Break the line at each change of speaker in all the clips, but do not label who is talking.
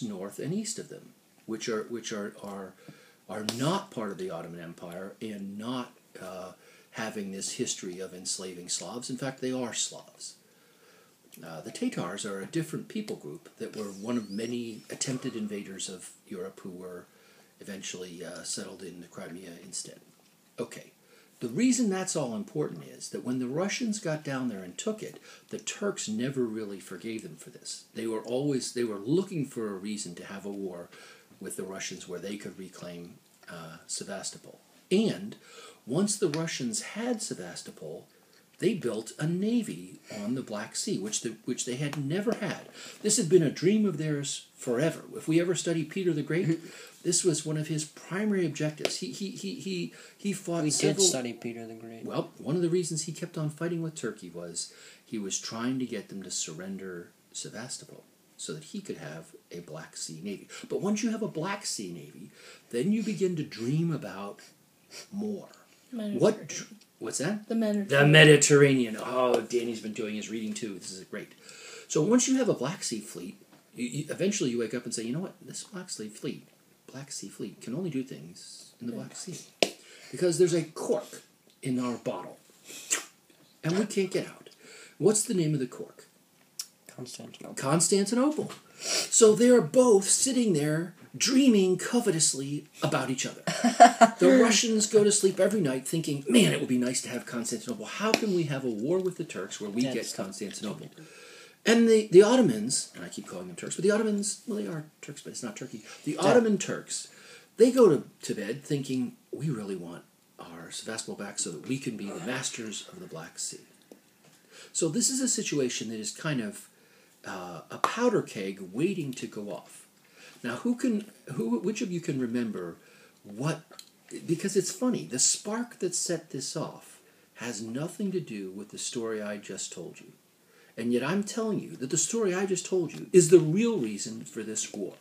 north and east of them, which are not part of the Ottoman Empire and not having this history of enslaving Slavs. In fact, they are Slavs. The Tatars are a different people group that were one of many attempted invaders of Europe who were eventually settled in the Crimea instead. Okay. The reason that's all important is that when the Russians got down there and took it, the Turks never really forgave them for this. They were looking for a reason to have a war with the Russians where they could reclaim Sevastopol. And once the Russians had Sevastopol, they built a navy on the Black Sea, which they had never had. This had been a dream of theirs forever. If we ever study Peter the Great, this was one of his primary objectives. He fought.
We did study Peter the Great.
Well, one of the reasons he kept on fighting with Turkey was he was trying to get them to surrender Sevastopol so that he could have a Black Sea Navy. But once you have a Black Sea Navy, then you begin to dream about more. What's that?
The Mediterranean.
The Mediterranean. Oh, Danny's been doing his reading too. This is great. So once you have a Black Sea fleet, eventually you wake up and say, you know what? This Black Sea fleet can only do things in the Black Sea. Because there's a cork in our bottle. And we can't get out. What's the name of the cork? Constantinople. So they're both sitting there dreaming covetously about each other. The Russians go to sleep every night thinking, man, it would be nice to have Constantinople. How can we have a war with the Turks where we get Constantinople? And the Ottomans, and I keep calling them Turks, but the Ottomans, well, they are Turks, but it's not Turkey. The Ottoman Turks, they go to bed thinking, we really want our Sevastopol back so that we can be the masters of the Black Sea. So this is a situation that is kind of a powder keg waiting to go off. Now, which of you can remember what, because it's funny, the spark that set this off has nothing to do with the story I just told you. And yet I'm telling you that the story I just told you is the real reason for this war.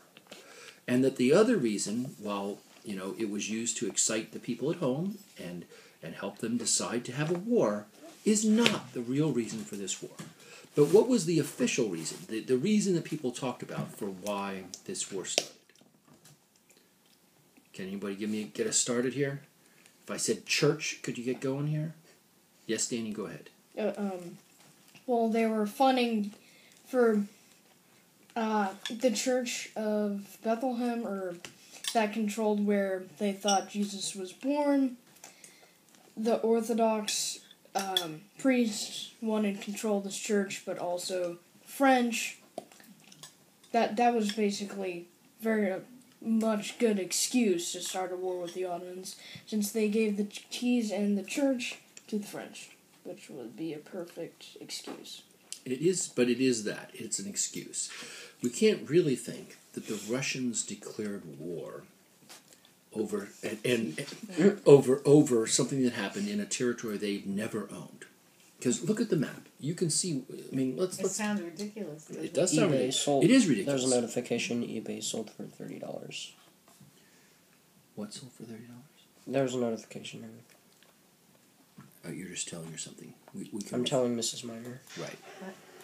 And that the other reason, while, it was used to excite the people at home and help them decide to have a war, is not the real reason for this war. But what was the official reason, the reason that people talked about for why this war started? Can anybody get us started here? If I said church, could you get going here? Yes, Danny, go ahead.
Well, they were funding for the Church of Bethlehem, or that controlled where they thought Jesus was born. The Orthodox priests wanted to control this church, but also French. That was basically very much good excuse to start a war with the Ottomans, since they gave the keys and the church to the French, which would be a perfect excuse.
It is, but it is that. It's an excuse. We can't really think that the Russians declared war over over something that happened in a territory they've never owned. Because look at the map. You can see. I mean, let's.
It sounds ridiculous.
It does sound ridiculous.
It
is ridiculous.
There's a notification. eBay sold for $30.
What sold for $30?
There's a notification.
Oh, you're just telling her something.
I'm telling Mrs. Miner.
Right.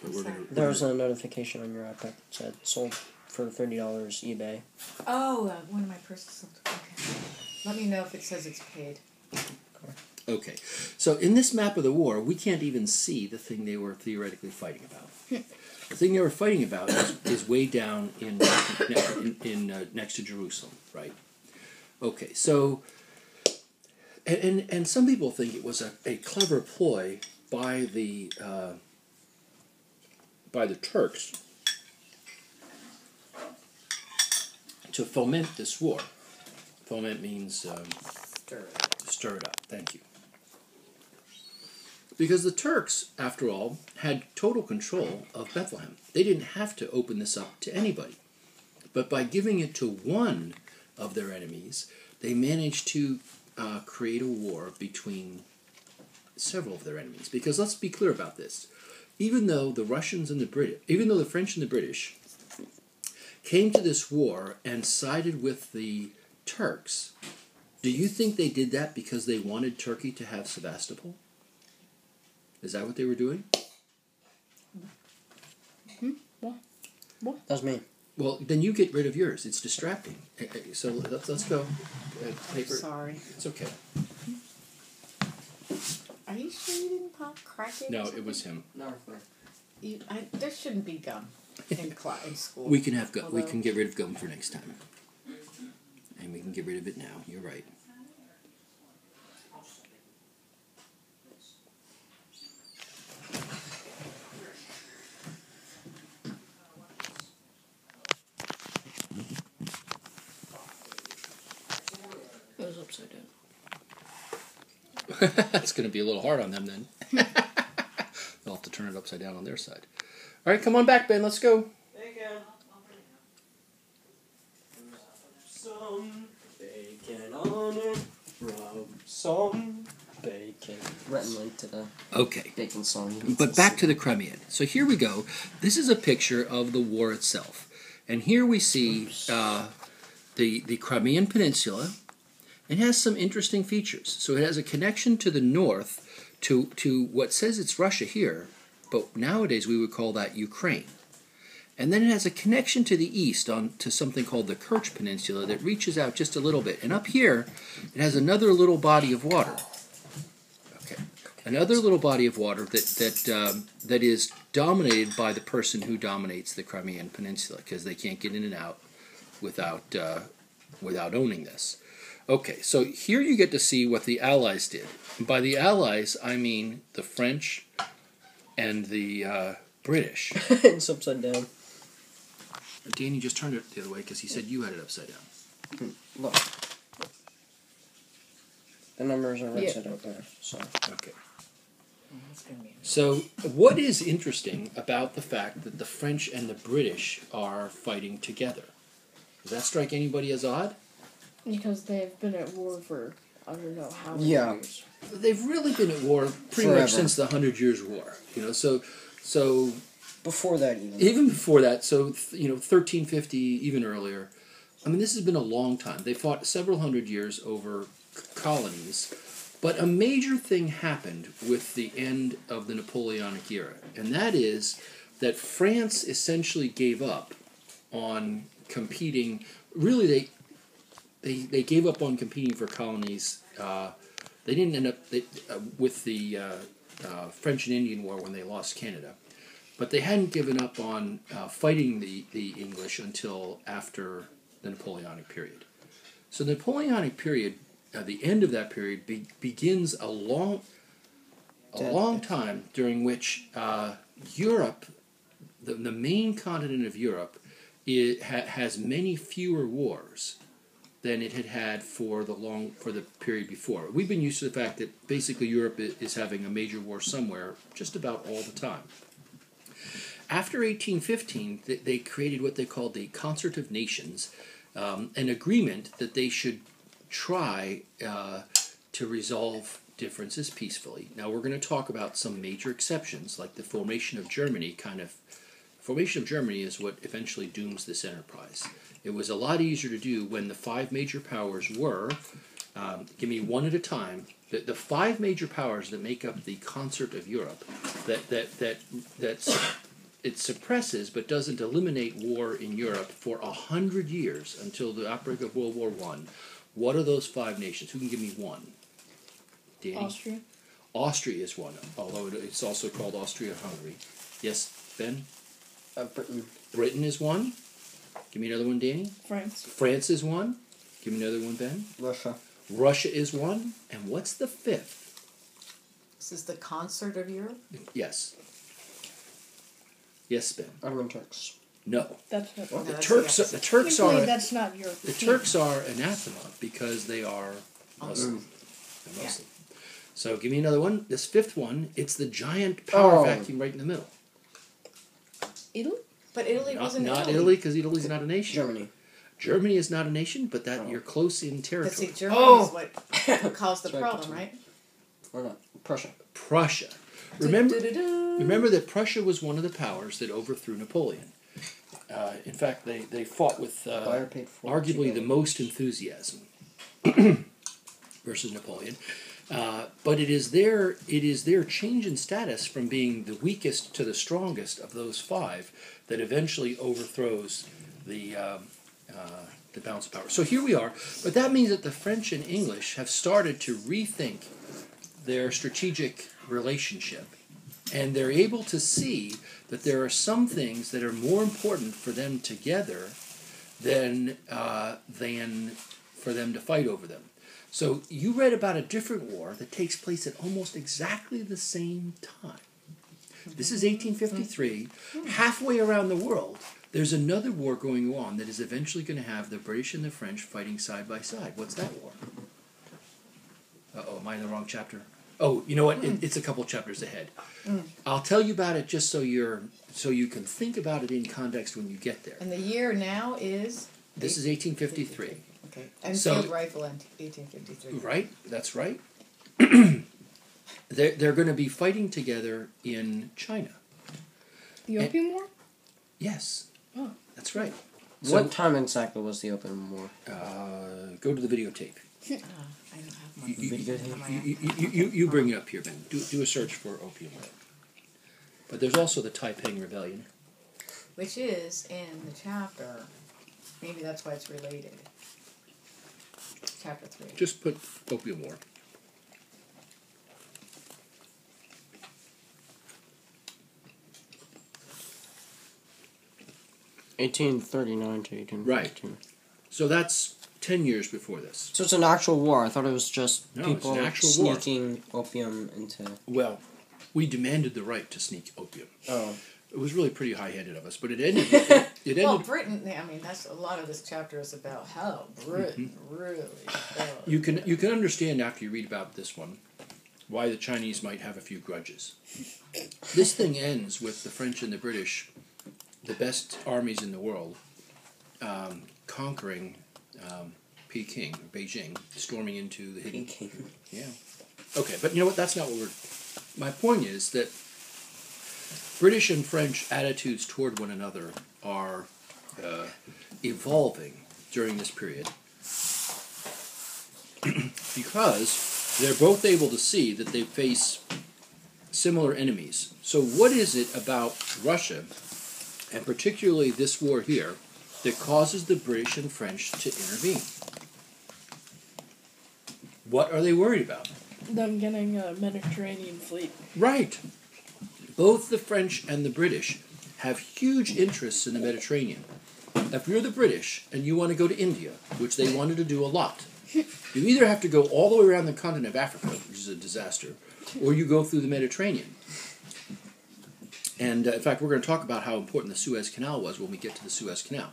But
there was a notification on your iPad that said sold for $30 eBay.
Oh, one of my purses sold. Okay. Let me know if it says it's paid.
Okay. So in this map of the war, we can't even see the thing they were theoretically fighting about. The thing they were fighting about is way down in next to Jerusalem, right? Okay. So. And some people think it was a clever ploy by the Turks to foment this war. Foment means stir it up. Thank you. Because the Turks, after all, had total control of Bethlehem. They didn't have to open this up to anybody. But by giving it to one of their enemies, they managed to create a war between several of their enemies. Because let's be clear about this. Even though the French and the British came to this war and sided with the Turks, do you think they did that because they wanted Turkey to have Sevastopol? Is that what they were doing?
What?
That's me.
Well, then you get rid of yours. It's distracting. So let's go. Paper.
Sorry.
It's okay.
Are you sure you didn't crack it?
No, it was him.
No,
There shouldn't be gum in school.
We can have gum. We
Although-
can get rid of gum for next time. And we can get rid of it now. You're right.
It was upside down.
It's going to be a little hard on them then. They'll have to turn it upside down on their side. All right, come on back, Ben. Let's go.
Some bacon on it. Rub some bacon. Written link to the
Okay.
bacon song.
But back to the Crimean. So here we go. This is a picture of the war itself. And here we see the Crimean Peninsula. It has some interesting features. So it has a connection to the north to what says it's Russia here, but nowadays we would call that Ukraine. And then it has a connection to the east to something called the Kerch Peninsula that reaches out just a little bit. And up here, it has another little body of water. Okay, another little body of water that is dominated by the person who dominates the Crimean Peninsula, because they can't get in and out without owning this. Okay, so here you get to see what the Allies did. And by the Allies, I mean the French and the British.
It's upside down.
Danny just turned it the other way because he said you had it upside down.
Look. The numbers are upside down there. So.
Okay.
It's gonna be-
So what is interesting about the fact that the French and the British are fighting together? Does that strike anybody as odd?
Because they've been at war for, I don't know how many
Yeah.
years.
They've really been at war pretty
Forever.
much since the 100 Years' War. You know, so
Before that, even.
even before that, so 1350, even earlier. I mean, this has been a long time. They fought several hundred years over colonies, but a major thing happened with the end of the Napoleonic era, and that is that France essentially gave up on competing. Really, they gave up on competing for colonies. They didn't end up with the French and Indian War when they lost Canada. But they hadn't given up on fighting the English until after the Napoleonic period. So the Napoleonic period, the end of that period, begins a long time during which Europe, the main continent of Europe, has many fewer wars than it had for the period before. We've been used to the fact that basically Europe is having a major war somewhere just about all the time. After 1815, they created what they called the Concert of Nations, an agreement that they should try to resolve differences peacefully. Now we're going to talk about some major exceptions, like the formation of Germany. Formation of Germany is what eventually dooms this enterprise. It was a lot easier to do when the five major powers were, give me one at a time, the five major powers that make up the Concert of Europe, it suppresses but doesn't eliminate war in Europe for 100 years until the outbreak of World War I. What are those five nations? Who can give me one? Danny?
Austria.
Austria is one, although it's also called Austria-Hungary. Yes, Ben?
Britain.
Britain is one. Give me another one, Danny.
France.
France is one. Give me another one, Ben.
Russia.
Russia is one. And what's the fifth?
This is the concert of Europe?
Yes. Yes, Ben.
Ottoman Turks.
No.
That's not.
No,
The
that's
Turks.
the
The Turks
Technically,
are.
that's not Europe.
The Turks are anathema because they are Muslim. They're Muslim. So give me another one. This fifth one, it's the giant power vacuum right in the middle.
Italy.
But Italy
Not
wasn't
Italy, because Italy's not a nation.
Germany.
Germany is not a nation, but you're close in
But
territory.
see, Germany is what caused the
Sorry,
problem, right?
Or not. Prussia.
Prussia. Remember
Du-du-du-du.
that Prussia was one of the powers that overthrew Napoleon. In fact, they fought with
Buyer paid
arguably the
$42.
most enthusiasm versus Napoleon. But it is their change in status from being the weakest to the strongest of those five that eventually overthrows the balance of power. So here we are, but that means that the French and English have started to rethink their strategic relationship, and they're able to see that there are some things that are more important for them together than for them to fight over them. So you read about a different war that takes place at almost exactly the same time. This is 1853. Halfway around the world, there's another war going on that is eventually going to have the British and the French fighting side by side. What's that war? Uh-oh, am I in the wrong chapter? Oh, you know what? It's a couple chapters ahead. I'll tell you about it just so you can think about it in context when you get there.
And the year now is?
This is 1853.
Okay. Enfield rifle in 1853.
Right, that's right. They're going to be fighting together in China.
The Opium War?
Yes.
Oh.
That's right.
What time exactly was the Opium War?
Go to the videotape.
I don't have my
You bring it up here, Ben. Do a search for Opium War. But there's also the Taiping Rebellion.
Which is in the chapter. Maybe that's why it's related. Chapter 3.
Just put Opium War.
(1839 to 1852).
Right. So that's 10 years before this.
So it's an actual war. I thought it was just
No,
people
it's an actual war.
sneaking opium into...
Well, we demanded the right to sneak opium.
Oh.
It was really pretty high-handed of us, but it ended.
Well, Britain. I mean, that's a lot of this chapter is about how Britain really.
You can understand after you read about this one why the Chinese might have a few grudges. This thing ends with the French and the British, the best armies in the world, conquering Peking, or Beijing, storming into the hidden.
Peking.
Yeah. Okay, but you know what? That's not what we're. My point is that British and French attitudes toward one another are evolving during this period because they're both able to see that they face similar enemies. So what is it about Russia, and particularly this war here, that causes the British and French to intervene? What are they worried about?
Them getting a Mediterranean fleet.
Right. Both the French and the British have huge interests in the Mediterranean. If you're the British and you want to go to India, which they wanted to do a lot, you either have to go all the way around the continent of Africa, which is a disaster, or you go through the Mediterranean. And in fact, we're going to talk about how important the Suez Canal was when we get to the Suez Canal.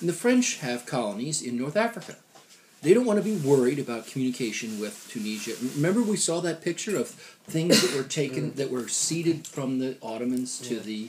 And the French have colonies in North Africa. They don't want to be worried about communication with Tunisia. Remember we saw that picture of things that were taken, that were ceded from the Ottomans to the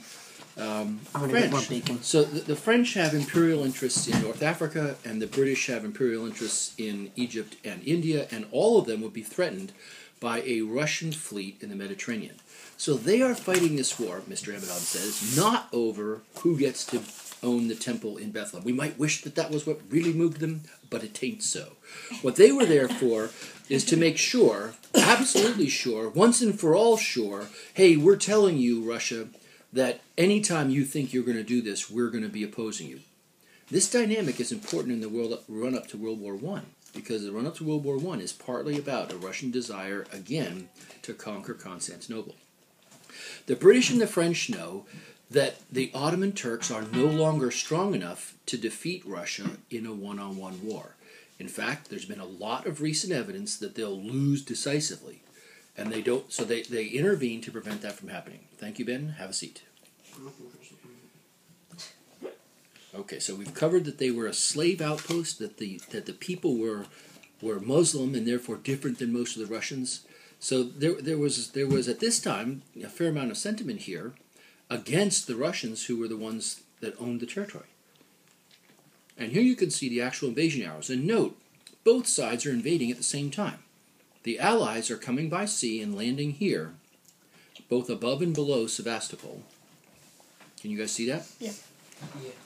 French. So the French have imperial interests in North Africa, and the British have imperial interests in Egypt and India, and all of them would be threatened by a Russian fleet in the Mediterranean. So they are fighting this war, Mr. Abaddon says, not over who gets to own the temple in Bethlehem. We might wish that was what really moved them, but it ain't so. What they were there for is to make sure, absolutely sure, once and for all sure, hey, we're telling you, Russia, that anytime you think you're going to do this, we're going to be opposing you. This dynamic is important in the run-up to World War I, because the run-up to World War I is partly about a Russian desire, again, to conquer Constantinople. The British and the French know that the Ottoman Turks are no longer strong enough to defeat Russia in a one-on-one war. In fact, there's been a lot of recent evidence that they'll lose decisively, and they don't. So they intervene to prevent that from happening. Thank you, Ben. Have a seat. Okay, so we've covered that they were a slave outpost, that the people were Muslim and therefore different than most of the Russians. So there was at this time a fair amount of sentiment here against the Russians, who were the ones that owned the territory. And here you can see the actual invasion arrows. And note, both sides are invading at the same time. The Allies are coming by sea and landing here, both above and below Sevastopol. Can you guys see that?
Yeah.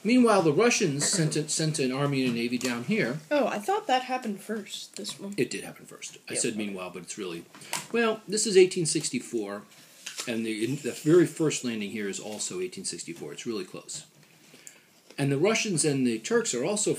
Meanwhile, the Russians sent an army and a navy down here.
Oh, I thought that happened first, this one.
It did happen first. I said meanwhile, but it's really... Well, this is 1864. And the very first landing here is also 1864. It's really close. And the Russians and the Turks are also